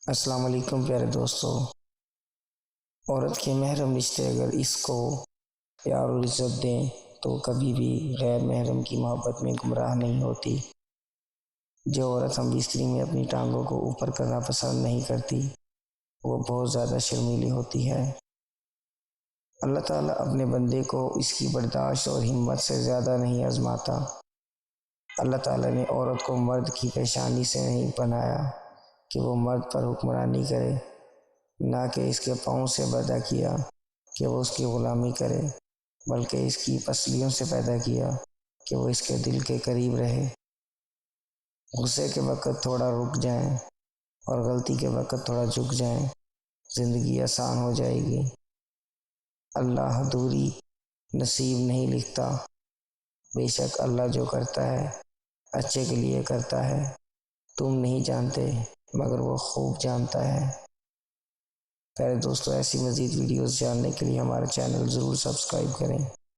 السلام علیکم پیارے دوستو۔ عورت کے محرم رشتے اگر اس کو پیار اور عزت دیں تو کبھی بھی غیر محرم کی محبت میں گمراہ نہیں ہوتی۔ جو عورت ہم بستری میں اپنی ٹانگوں کو اوپر کرنا پسند نہیں کرتی وہ بہت زیادہ شرمیلی ہوتی ہے۔ اللہ تعالیٰ اپنے بندے کو اس کی برداشت اور ہمت سے زیادہ نہیں آزماتا۔ اللہ تعالیٰ نے عورت کو مرد کی پیشانی سے نہیں بنایا کہ وہ مرد پر حکمرانی کرے، نہ کہ اس کے پاؤں سے پیدا کیا کہ وہ اس کی غلامی کرے، بلکہ اس کی پسلیوں سے پیدا کیا کہ وہ اس کے دل کے قریب رہے۔ غصے کے وقت تھوڑا رک جائیں اور غلطی کے وقت تھوڑا جھک جائیں، زندگی آسان ہو جائے گی۔ اللہ دوری نصیب نہیں لکھتا، بے شک اللہ جو کرتا ہے اچھے کے لیے کرتا ہے۔ تم نہیں جانتے مگر وہ خوب جانتا ہے۔ پیارے دوستو، ایسی مزید ویڈیوز جاننے کے لیے ہمارا چینل ضرور سبسکرائب کریں۔